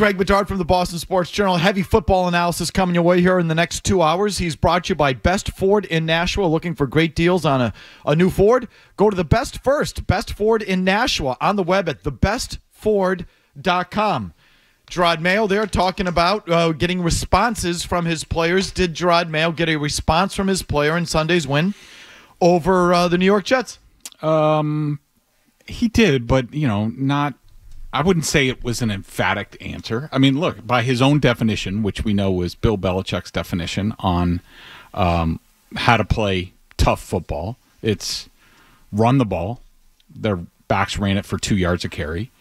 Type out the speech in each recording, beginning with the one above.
Greg Bedard from the Boston Sports Journal. Heavy football analysis coming your way here in the next 2 hours. He's brought to you by Best Ford in Nashua. Looking for great deals on a new Ford? Go to the Best Ford in Nashua, on the web at thebestford.com. Gerard Mayo there talking about getting responses from his players. Did Gerard Mayo get a response from his player in Sunday's win over the New York Jets? He did, but, not. I wouldn't say it was an emphatic answer. I mean, look, by his own definition, which we know was Bill Belichick's definition on how to play tough football, it's run the ball. Their backs ran it for 2 yards a carry.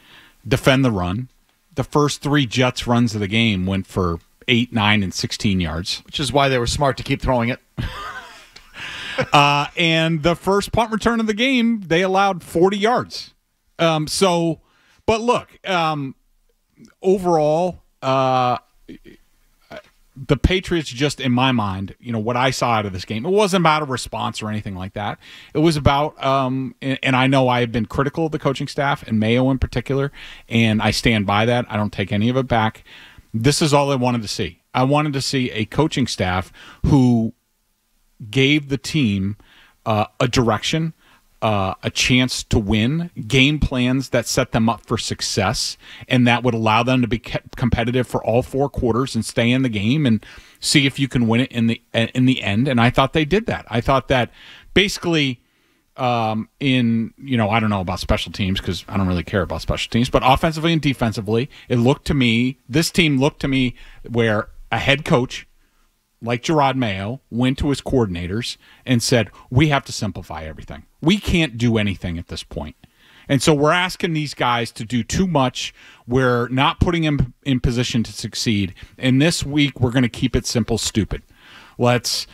Defend the run. The first 3 Jets runs of the game went for 8, 9, and 16 yards. Which is why they were smart to keep throwing it. And the first punt return of the game, they allowed 40 yards. But look, overall, the Patriots just, in my mind, what I saw out of this game, it wasn't about a response or anything like that. It was about, and I know I have been critical of the coaching staff and Mayo in particular, and I stand by that. I don't take any of it back. This is all I wanted to see. I wanted to see a coaching staff who gave the team a direction, a chance to win, game plans that set them up for success, and that would allow them to be competitive for all 4 quarters and stay in the game and see if you can win it in the end. And I thought they did that. I thought that basically I don't know about special teams because I don't really care about special teams, but offensively and defensively, this team looked to me where a head coach like Gerard Mayo went to his coordinators and said, we have to simplify everything. We can't do anything at this point. And so we're asking these guys to do too much. We're not putting them in position to succeed. And this week, we're going to keep it simple, stupid. Let's,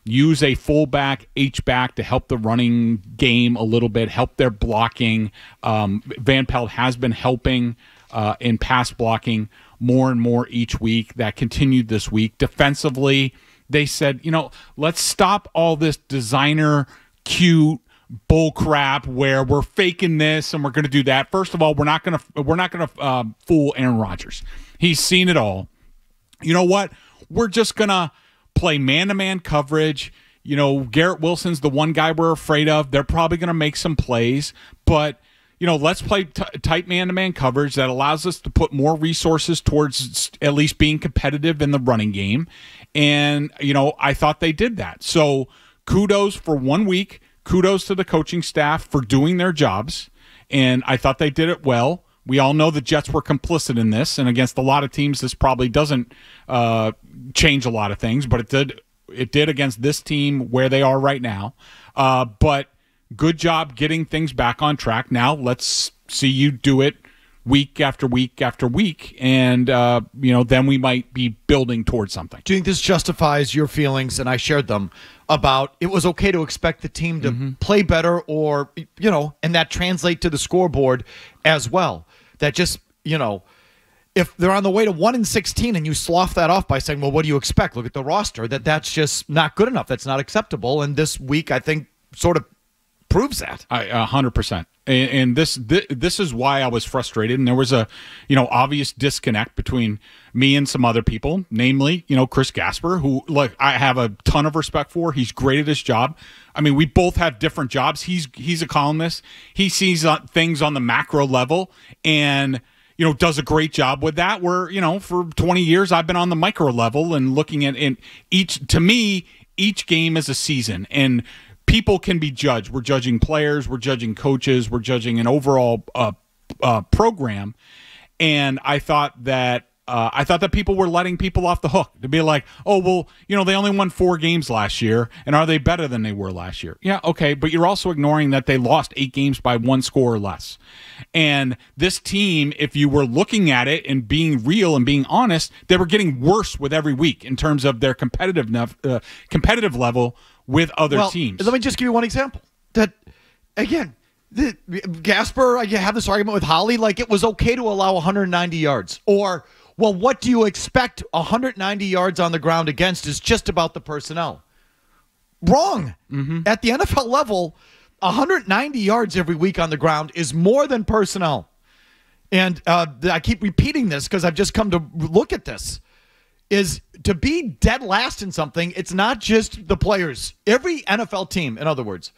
use a fullback, H-back to help the running game a little bit, help their blocking. Van Pelt has been helping in pass blocking more and more each week. That continued this week. Defensively, they said, let's stop all this designer cute bull crap where we're faking this and we're going to do that. First of all, we're not going to fool Aaron Rodgers. He's seen it all. You know what? We're just going to play man-to-man coverage. Garrett Wilson's the one guy we're afraid of. They're probably going to make some plays, but let's play tight man-to-man coverage that allows us to put more resources towards at least being competitive in the running game. And, I thought they did that. So kudos for 1 week. Kudos to the coaching staff for doing their jobs. And I thought they did it well. We all know the Jets were complicit in this. And against a lot of teams, this probably doesn't change a lot of things. But it did against this team where they are right now. But good job getting things back on track. Now let's see you do it week after week after week, and then we might be building towards something. Do you think this justifies your feelings, and I shared them, about it was okay to expect the team to play better or, and that translate to the scoreboard as well? That just, if they're on the way to 1-16 and you slough that off by saying, well, what do you expect? Look at the roster. That's just not good enough. That's not acceptable. And this week, I think, sort of proves that. 100%. And this is why I was frustrated. And there was a, obvious disconnect between me and some other people, namely, Chris Gasper, who, I have a ton of respect for. He's great at his job. I mean, we both have different jobs. He's a columnist. He sees things on the macro level and, does a great job with that. Where, for 20 years, I've been on the micro level and looking at each game is a season. And people can be judged. We're judging players. We're judging coaches. We're judging an overall program. And I thought that people were letting people off the hook to be like, oh, well, they only won 4 games last year, and are they better than they were last year? Yeah, okay, but you're also ignoring that they lost 8 games by 1 score or less. And this team, if you were looking at it and being real and being honest, they were getting worse with every week in terms of their competitive level with other teams. Let me just give you one example. That, again, Gasper, I have this argument with Holly, it was okay to allow 190 yards. Or, well, what do you expect 190 yards on the ground against is just about the personnel. Wrong. At the NFL level, 190 yards every week on the ground is more than personnel. and I keep repeating this because I've just come to look at this, is to be dead last in something, it's not just the players. Every NFL team, in other words,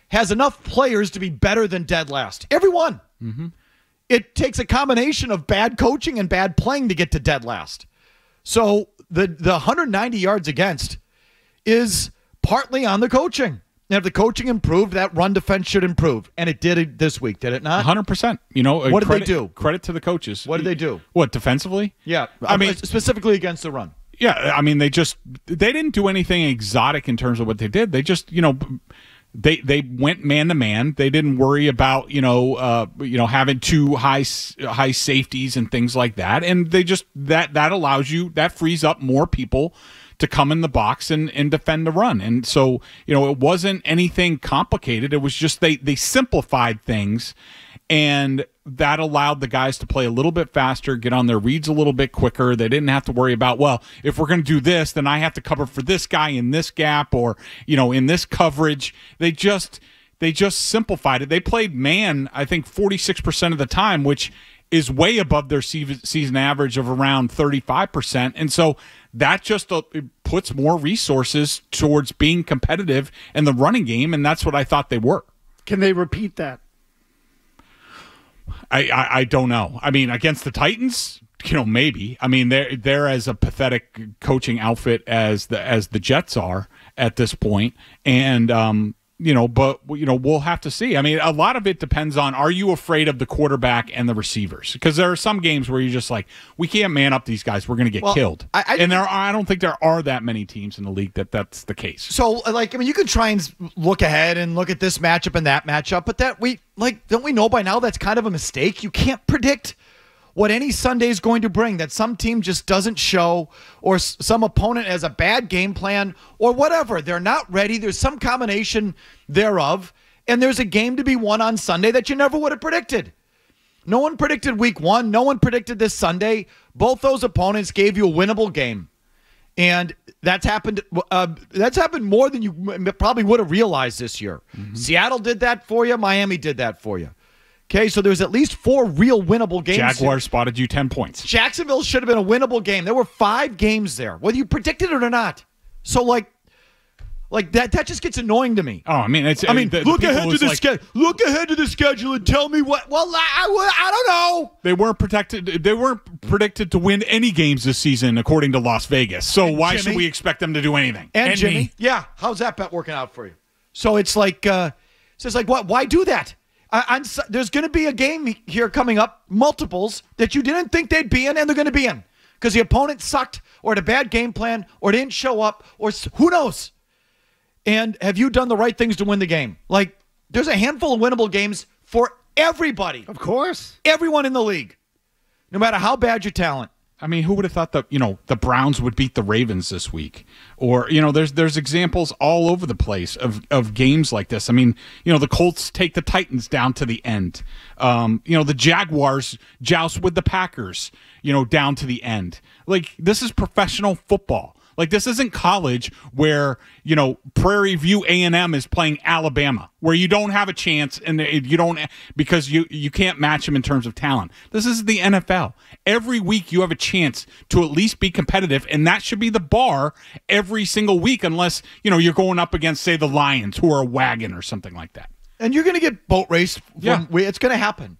has enough players to be better than dead last. Everyone. Mm-hmm. It takes a combination of bad coaching and bad playing to get to dead last. So the 190 yards against is partly on the coaching. And if the coaching improved, that run defense should improve. And it did this week, did it not? 100%. You know, what did they do? Credit to the coaches. What did they do? What, defensively? Yeah. I mean, specifically against the run. Yeah, I mean, they didn't do anything exotic in terms of what they did. They just, they went man to man. They didn't worry about having two high safeties and things like that. And they just that allows you, that frees up more people to come in the box and defend the run. And so it wasn't anything complicated. It was just they simplified things, and that allowed the guys to play a little bit faster, get on their reads a little bit quicker. They didn't have to worry about, well, if we're going to do this, then I have to cover for this guy in this gap or, in this coverage. They just simplified it. They played man, I think, 46% of the time, which is way above their season average of around 35%. And so that just puts more resources towards being competitive in the running game, and that's what I thought they were. Can they repeat that? I don't know. I mean, against the Titans, maybe. I mean, they're as a pathetic coaching outfit as the Jets are at this point, and but we'll have to see. I mean, a lot of it depends on, are you afraid of the quarterback and the receivers? Because there are some games where you're just like, we can't man up these guys. We're going to get killed. I don't think there are that many teams in the league that's the case. So, you could try and look ahead and look at this matchup and that matchup, but don't we know by now that's kind of a mistake? You can't predict what any Sunday is going to bring, that some team just doesn't show, or some opponent has a bad game plan, or whatever. They're not ready. There's some combination thereof, and there's a game to be won on Sunday that you never would have predicted. No one predicted week one. No one predicted this Sunday. Both those opponents gave you a winnable game, and that's happened more than you probably would have realized this year. Mm-hmm. Seattle did that for you. Miami did that for you. Okay, so there's at least 4 real winnable games. Jaguars spotted you 10 points. Jacksonville should have been a winnable game. There were 5 games there, whether you predicted it or not. So, that just gets annoying to me. Oh, I mean, look ahead to the schedule. Look ahead to the schedule and tell me what. Well, I don't know. They weren't predicted to win any games this season, according to Las Vegas. So why should we expect them to do anything? And Jimmy, yeah, how's that bet working out for you? So it's like, what? Why do that? There's going to be a game here coming up, multiples, that you didn't think they'd be in, and they're going to be in. Because the opponent sucked, or had a bad game plan, or didn't show up, or who knows. And have you done the right things to win the game? There's a handful of winnable games for everybody. Of course. Everyone in the league. No matter how bad your talent. I mean, who would have thought that, the Browns would beat the Ravens this week? Or, there's examples all over the place of games like this. I mean, the Colts take the Titans down to the end. The Jaguars joust with the Packers, down to the end. This is professional football. This isn't college where, Prairie View A&M is playing Alabama, where you don't have a chance and you don't, because you can't match them in terms of talent. This is the NFL. Every week you have a chance to at least be competitive, and that should be the bar every single week, unless, you're going up against, say, the Lions, who are a wagon or something like that. And you're going to get boat raced. Yeah. It's going to happen.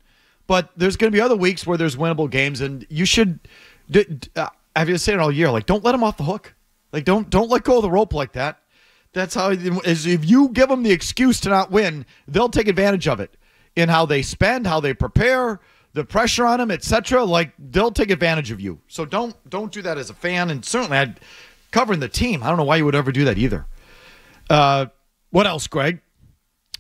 But there's going to be other weeks where there's winnable games, and you should, I've been saying it all year, don't let them off the hook. Don't let go of the rope like that. That's how, if you give them the excuse to not win, they'll take advantage of it in how they spend, how they prepare, the pressure on them, etc. They'll take advantage of you. So don't do that as a fan, and certainly covering the team. I don't know why you would ever do that either. What else, Greg?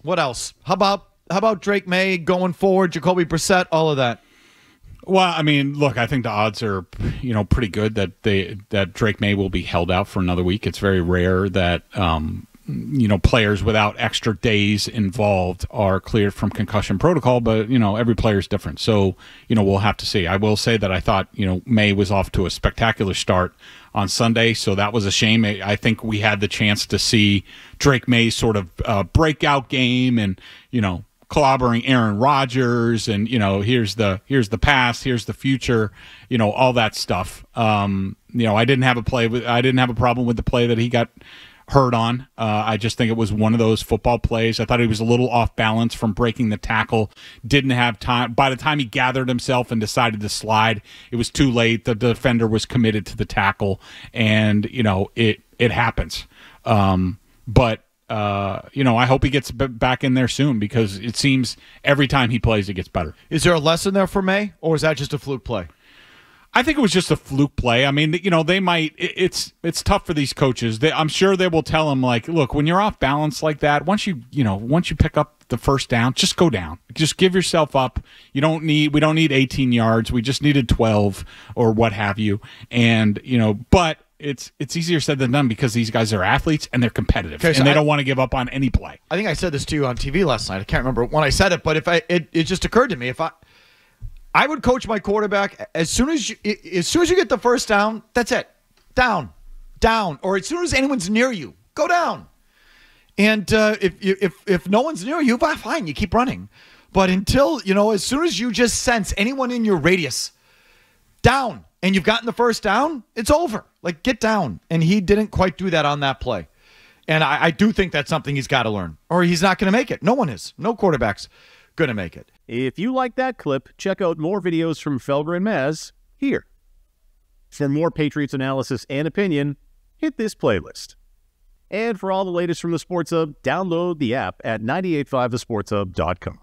What else? How about Drake May going forward, Jacoby Brissett, all of that? Well, I mean, look, I think the odds are, pretty good that Drake May will be held out for another week. It's very rare that, players without extra days involved are cleared from concussion protocol, but, every player is different. So, we'll have to see. I will say that I thought, May was off to a spectacular start on Sunday, so that was a shame. I think we had the chance to see Drake May's sort of breakout game and, clobbering Aaron Rodgers and, here's the past, here's the future, all that stuff. I didn't have a problem with the play that he got hurt on. I just think it was one of those football plays. I thought he was a little off balance from breaking the tackle. Didn't have time. By the time he gathered himself and decided to slide, it was too late. The defender was committed to the tackle, and it happens. But I hope he gets back in there soon, because it seems every time he plays, it gets better. Is there a lesson there for May, or is that just a fluke play? I think it was just a fluke play. I mean, they might. It's tough for these coaches. I'm sure they will tell him, like, look, when you're off balance like that, once you pick up the first down, just go down. Just give yourself up. We don't need 18 yards. We just needed 12 or what have you. And but it's easier said than done, because these guys are athletes and they're competitive, and they don't want to give up on any play. I think I said this to you on TV last night. I can't remember when I said it, but it just occurred to me, I would coach my quarterback as soon as you get the first down, that's it. Down. Or as soon as anyone's near you, go down. And if no one's near you, fine, you keep running. But until, as soon as you just sense anyone in your radius, down, and you've gotten the first down, it's over. Like, get down. And he didn't quite do that on that play. And I do think that's something he's got to learn, or he's not going to make it. No one is. No quarterback's going to make it. If you like that clip, check out more videos from Felger and Mazz here. For more Patriots analysis and opinion, hit this playlist. And for all the latest from the Sports Hub, download the app at 985thesportshub.com.